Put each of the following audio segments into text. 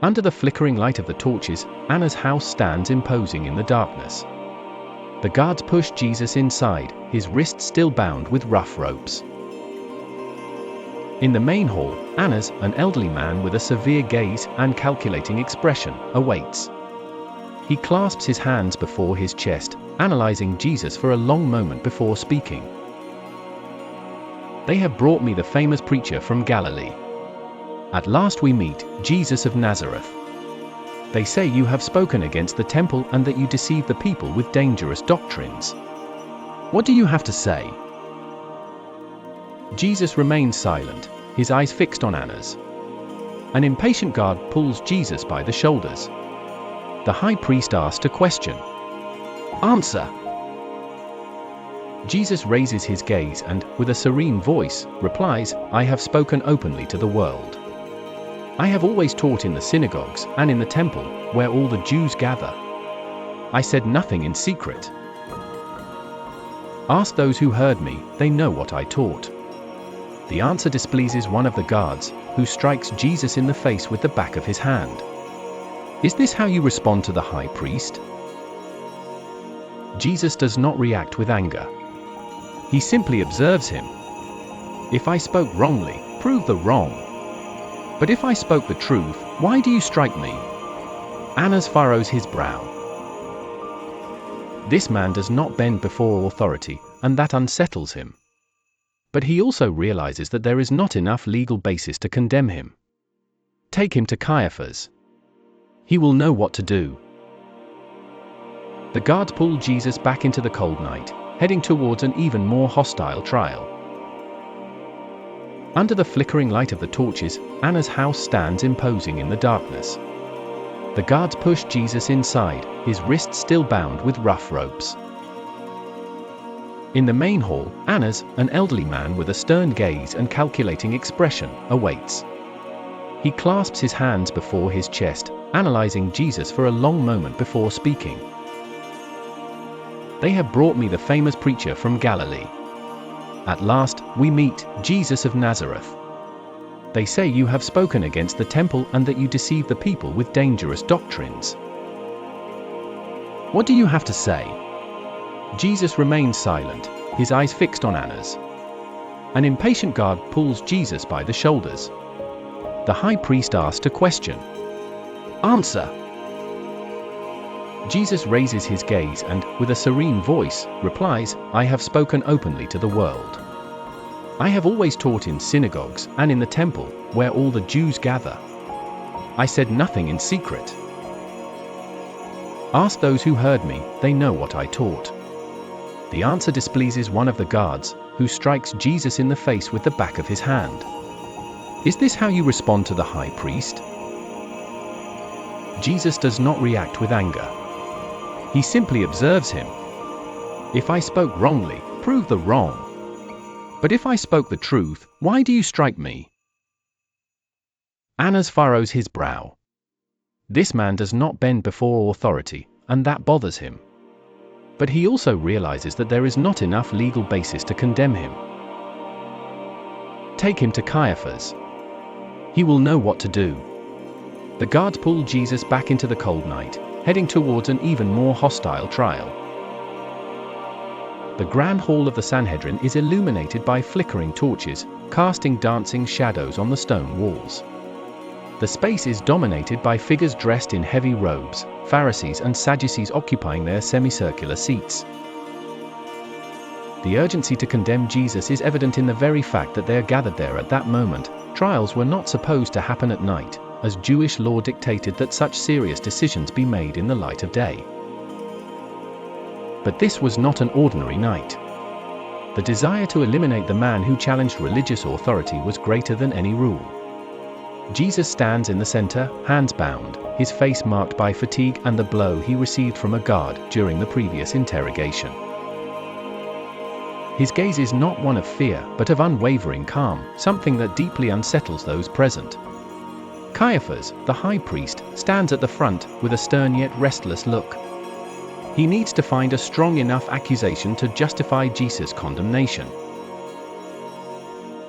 Under the flickering light of the torches, Anna's house stands imposing in the darkness. The guards push Jesus inside, his wrists still bound with rough ropes. In the main hall, Annas, an elderly man with a severe gaze and calculating expression, awaits. He clasps his hands before his chest, analyzing Jesus for a long moment before speaking. They have brought me the famous preacher from Galilee. At last we meet, Jesus of Nazareth. They say you have spoken against the temple and that you deceive the people with dangerous doctrines. What do you have to say? Jesus remains silent, his eyes fixed on Annas. An impatient guard pulls Jesus by the shoulders. The high priest asks a question. Answer! Jesus raises his gaze and, with a serene voice, replies, I have spoken openly to the world. I have always taught in the synagogues and in the temple, where all the Jews gather. I said nothing in secret. Ask those who heard me, they know what I taught. The answer displeases one of the guards, who strikes Jesus in the face with the back of his hand. Is this how you respond to the high priest? Jesus does not react with anger. He simply observes him. If I spoke wrongly, prove the wrong. But if I spoke the truth, why do you strike me? Annas furrows his brow. This man does not bend before authority, and that unsettles him. But he also realizes that there is not enough legal basis to condemn him. Take him to Caiaphas. He will know what to do. The guards pull Jesus back into the cold night, heading towards an even more hostile trial. Under the flickering light of the torches, Anna's house stands imposing in the darkness. The guards push Jesus inside, his wrists still bound with rough ropes. In the main hall, Annas, an elderly man with a stern gaze and calculating expression, awaits. He clasps his hands before his chest, analyzing Jesus for a long moment before speaking. They have brought me the famous preacher from Galilee. At last, we meet, Jesus of Nazareth. They say you have spoken against the temple and that you deceive the people with dangerous doctrines. What do you have to say? Jesus remains silent, his eyes fixed on Annas. An impatient guard pulls Jesus by the shoulders. The high priest asks a question. Answer! Jesus raises his gaze and, with a serene voice, replies, I have spoken openly to the world. I have always taught in synagogues and in the temple, where all the Jews gather. I said nothing in secret. Ask those who heard me, they know what I taught. The answer displeases one of the guards, who strikes Jesus in the face with the back of his hand. Is this how you respond to the high priest? Jesus does not react with anger. He simply observes him. If I spoke wrongly, prove the wrong. But if I spoke the truth, why do you strike me? Annas furrows his brow. This man does not bend before authority, and that bothers him. But he also realizes that there is not enough legal basis to condemn him. Take him to Caiaphas. He will know what to do. The guards pull Jesus back into the cold night, heading towards an even more hostile trial. The grand hall of the Sanhedrin is illuminated by flickering torches, casting dancing shadows on the stone walls. The space is dominated by figures dressed in heavy robes, Pharisees and Sadducees occupying their semicircular seats. The urgency to condemn Jesus is evident in the very fact that they are gathered there at that moment. Trials were not supposed to happen at night, as Jewish law dictated that such serious decisions be made in the light of day. But this was not an ordinary night. The desire to eliminate the man who challenged religious authority was greater than any rule. Jesus stands in the center, hands bound, his face marked by fatigue and the blow he received from a guard during the previous interrogation. His gaze is not one of fear, but of unwavering calm, something that deeply unsettles those present. Caiaphas, the high priest, stands at the front, with a stern yet restless look. He needs to find a strong enough accusation to justify Jesus' condemnation.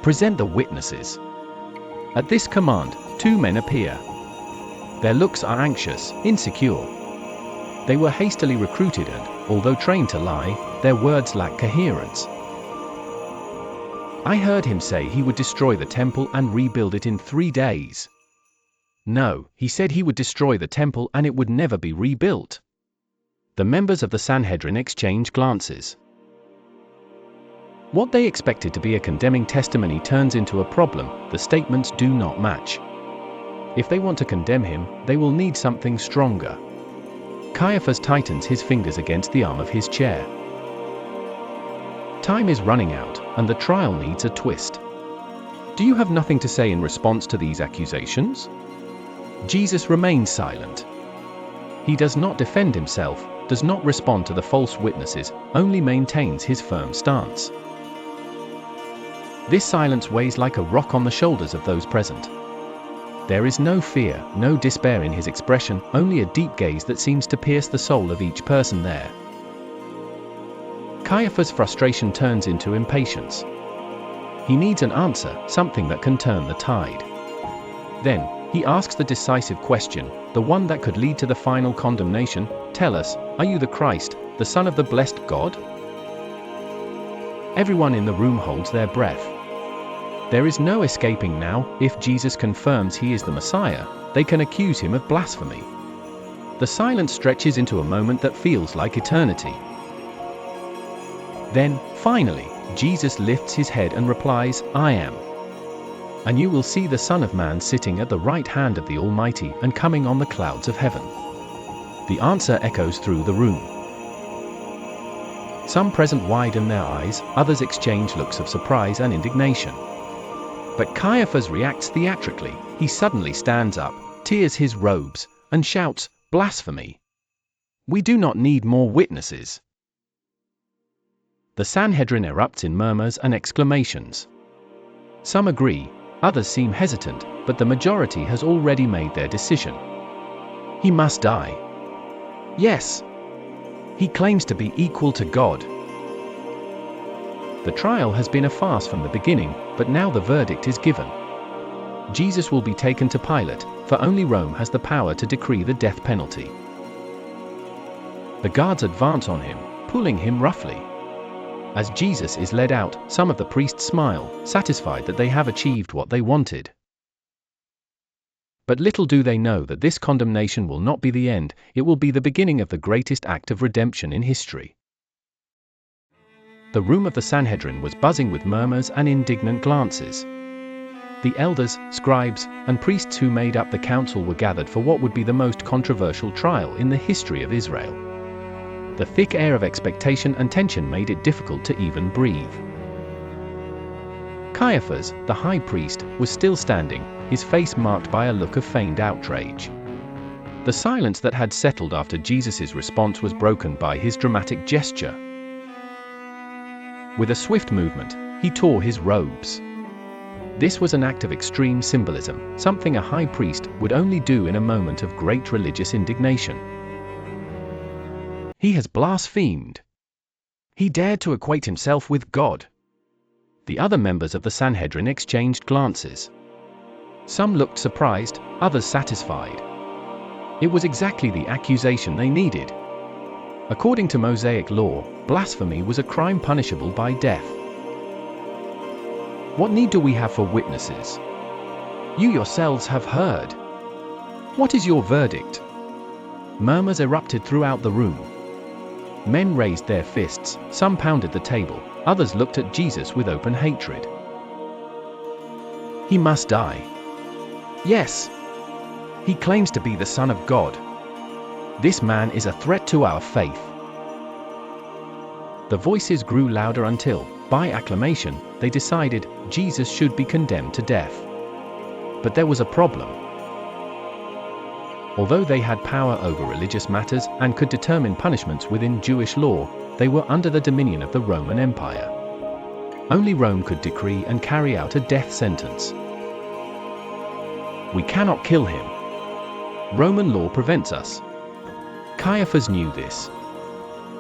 Present the witnesses. At this command, two men appear. Their looks are anxious, insecure. They were hastily recruited and, although trained to lie, their words lack coherence. I heard him say he would destroy the temple and rebuild it in 3 days. No, he said he would destroy the temple and it would never be rebuilt. The members of the Sanhedrin exchange glances. What they expected to be a condemning testimony turns into a problem. The statements do not match. If they want to condemn him, they will need something stronger. Caiaphas tightens his fingers against the arm of his chair. Time is running out, and the trial needs a twist. Do you have nothing to say in response to these accusations? Jesus remains silent. He does not defend himself, does not respond to the false witnesses, only maintains his firm stance. This silence weighs like a rock on the shoulders of those present. There is no fear, no despair in his expression, only a deep gaze that seems to pierce the soul of each person there. Caiaphas' frustration turns into impatience. He needs an answer, something that can turn the tide. Then, he asks the decisive question, the one that could lead to the final condemnation. Tell us, are you the Christ, the Son of the blessed God? Everyone in the room holds their breath. There is no escaping now. If Jesus confirms he is the Messiah, they can accuse him of blasphemy. The silence stretches into a moment that feels like eternity. Then, finally, Jesus lifts his head and replies, I am. And you will see the Son of Man sitting at the right hand of the Almighty and coming on the clouds of heaven. The answer echoes through the room. Some present widen their eyes, others exchange looks of surprise and indignation. But Caiaphas reacts theatrically. He suddenly stands up, tears his robes, and shouts, blasphemy! We do not need more witnesses. The Sanhedrin erupts in murmurs and exclamations. Some agree, others seem hesitant, but the majority has already made their decision. He must die. Yes. He claims to be equal to God. The trial has been a farce from the beginning, but now the verdict is given. Jesus will be taken to Pilate, for only Rome has the power to decree the death penalty. The guards advance on him, pulling him roughly. As Jesus is led out, some of the priests smile, satisfied that they have achieved what they wanted. But little do they know that this condemnation will not be the end, it will be the beginning of the greatest act of redemption in history. The room of the Sanhedrin was buzzing with murmurs and indignant glances. The elders, scribes, and priests who made up the council were gathered for what would be the most controversial trial in the history of Israel. The thick air of expectation and tension made it difficult to even breathe. Caiaphas, the high priest, was still standing, his face marked by a look of feigned outrage. The silence that had settled after Jesus' response was broken by his dramatic gesture. With a swift movement, he tore his robes. This was an act of extreme symbolism, something a high priest would only do in a moment of great religious indignation. He has blasphemed. He dared to equate himself with God. The other members of the Sanhedrin exchanged glances. Some looked surprised, others satisfied. It was exactly the accusation they needed. According to Mosaic law, blasphemy was a crime punishable by death. What need do we have for witnesses? You yourselves have heard. What is your verdict? Murmurs erupted throughout the room. Men raised their fists, some pounded the table, others looked at Jesus with open hatred. He must die. Yes. He claims to be the Son of God. This man is a threat to our faith. The voices grew louder until, by acclamation, they decided Jesus should be condemned to death. But there was a problem. Although they had power over religious matters and could determine punishments within Jewish law, they were under the dominion of the Roman Empire. Only Rome could decree and carry out a death sentence. We cannot kill him. Roman law prevents us. Caiaphas knew this.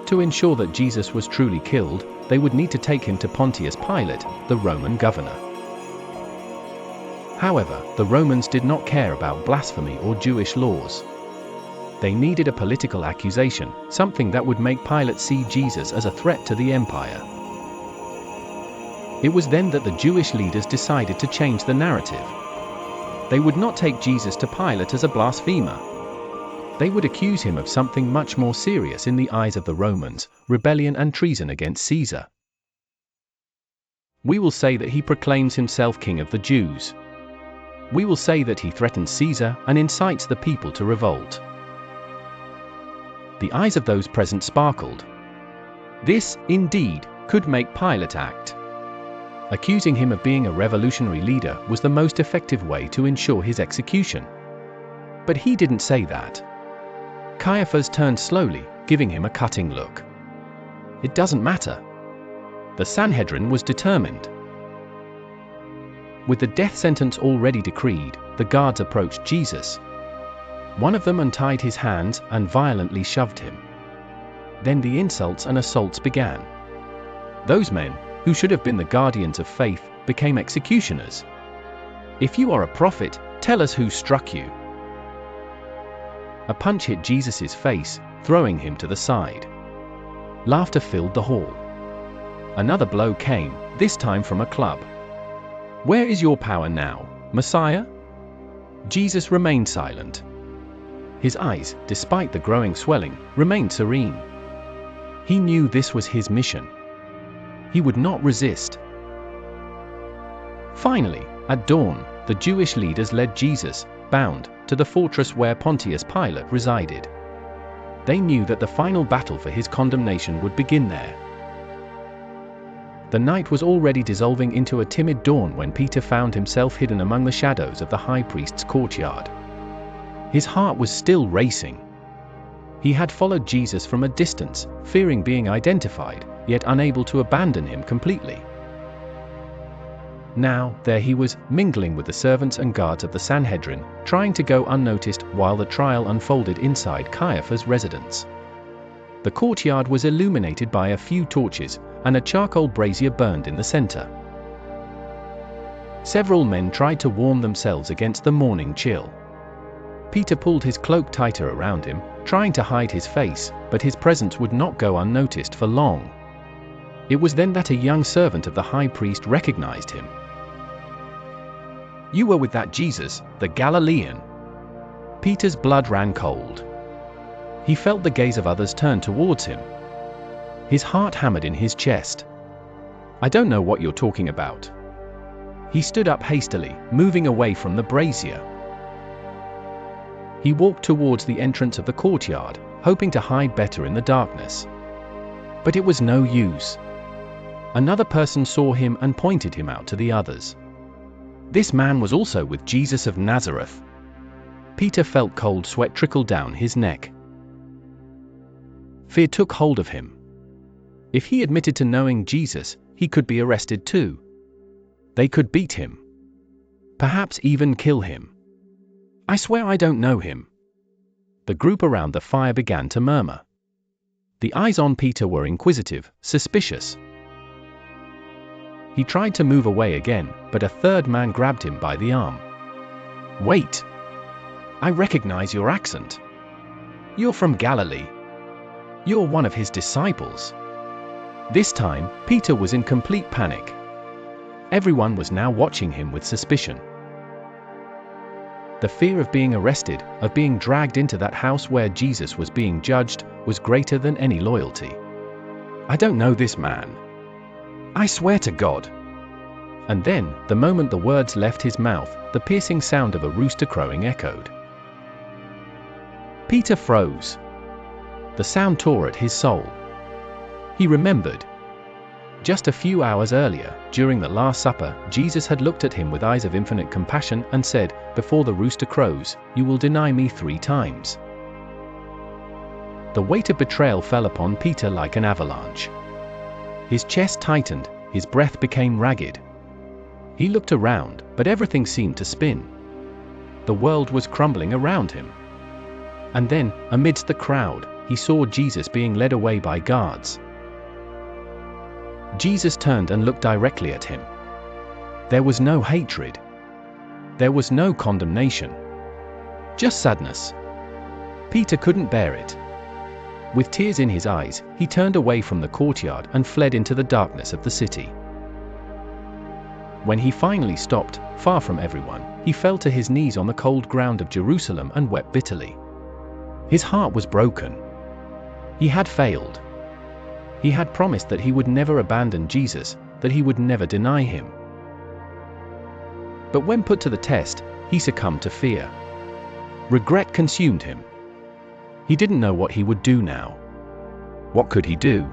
To ensure that Jesus was truly killed, they would need to take him to Pontius Pilate, the Roman governor. However, the Romans did not care about blasphemy or Jewish laws. They needed a political accusation, something that would make Pilate see Jesus as a threat to the empire. It was then that the Jewish leaders decided to change the narrative. They would not take Jesus to Pilate as a blasphemer. They would accuse him of something much more serious in the eyes of the Romans: rebellion and treason against Caesar. We will say that he proclaims himself king of the Jews. We will say that he threatens Caesar and incites the people to revolt. The eyes of those present sparkled. This, indeed, could make Pilate act. Accusing him of being a revolutionary leader was the most effective way to ensure his execution. But he didn't say that. Caiaphas turned slowly, giving him a cutting look. It doesn't matter. The Sanhedrin was determined. With the death sentence already decreed, the guards approached Jesus. One of them untied his hands and violently shoved him. Then the insults and assaults began. Those men, who should have been the guardians of faith, became executioners. If you are a prophet, tell us who struck you. A punch hit Jesus' face, throwing him to the side. Laughter filled the hall. Another blow came, this time from a club. Where is your power now, Messiah? Jesus remained silent. His eyes, despite the growing swelling, remained serene. He knew this was his mission. He would not resist. Finally, at dawn, the Jewish leaders led Jesus, bound, to the fortress where Pontius Pilate resided. They knew that the final battle for his condemnation would begin there. The night was already dissolving into a timid dawn when Peter found himself hidden among the shadows of the high priest's courtyard. His heart was still racing. He had followed Jesus from a distance, fearing being identified, yet unable to abandon him completely. Now, there he was, mingling with the servants and guards of the Sanhedrin, trying to go unnoticed while the trial unfolded inside Caiaphas' residence. The courtyard was illuminated by a few torches, and a charcoal brazier burned in the center. Several men tried to warm themselves against the morning chill. Peter pulled his cloak tighter around him, trying to hide his face, but his presence would not go unnoticed for long. It was then that a young servant of the high priest recognized him. "You were with that Jesus, the Galilean." Peter's blood ran cold. He felt the gaze of others turn towards him. His heart hammered in his chest. "I don't know what you're talking about." He stood up hastily, moving away from the brazier. He walked towards the entrance of the courtyard, hoping to hide better in the darkness. But it was no use. Another person saw him and pointed him out to the others. This man was also with Jesus of Nazareth. Peter felt cold sweat trickle down his neck. Fear took hold of him. If he admitted to knowing Jesus, he could be arrested too. They could beat him. Perhaps even kill him. "I swear I don't know him." The group around the fire began to murmur. The eyes on Peter were inquisitive, suspicious. He tried to move away again, but a third man grabbed him by the arm. "Wait! I recognize your accent. You're from Galilee. You're one of his disciples." This time, Peter was in complete panic. Everyone was now watching him with suspicion. The fear of being arrested, of being dragged into that house where Jesus was being judged, was greater than any loyalty. "I don't know this man. I swear to God." And then, the moment the words left his mouth, the piercing sound of a rooster crowing echoed. Peter froze. The sound tore at his soul. He remembered. Just a few hours earlier, during the Last Supper, Jesus had looked at him with eyes of infinite compassion and said, "Before the rooster crows, you will deny me 3 times." The weight of betrayal fell upon Peter like an avalanche. His chest tightened, his breath became ragged. He looked around, but everything seemed to spin. The world was crumbling around him. And then, amidst the crowd, he saw Jesus being led away by guards. Jesus turned and looked directly at him. There was no hatred. There was no condemnation. Just sadness. Peter couldn't bear it. With tears in his eyes, he turned away from the courtyard and fled into the darkness of the city. When he finally stopped, far from everyone, he fell to his knees on the cold ground of Jerusalem and wept bitterly. His heart was broken. He had failed. He had promised that he would never abandon Jesus, that he would never deny him. But when put to the test, he succumbed to fear. Regret consumed him. He didn't know what he would do now. What could he do?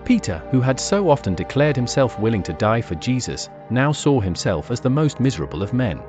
Peter, who had so often declared himself willing to die for Jesus, now saw himself as the most miserable of men.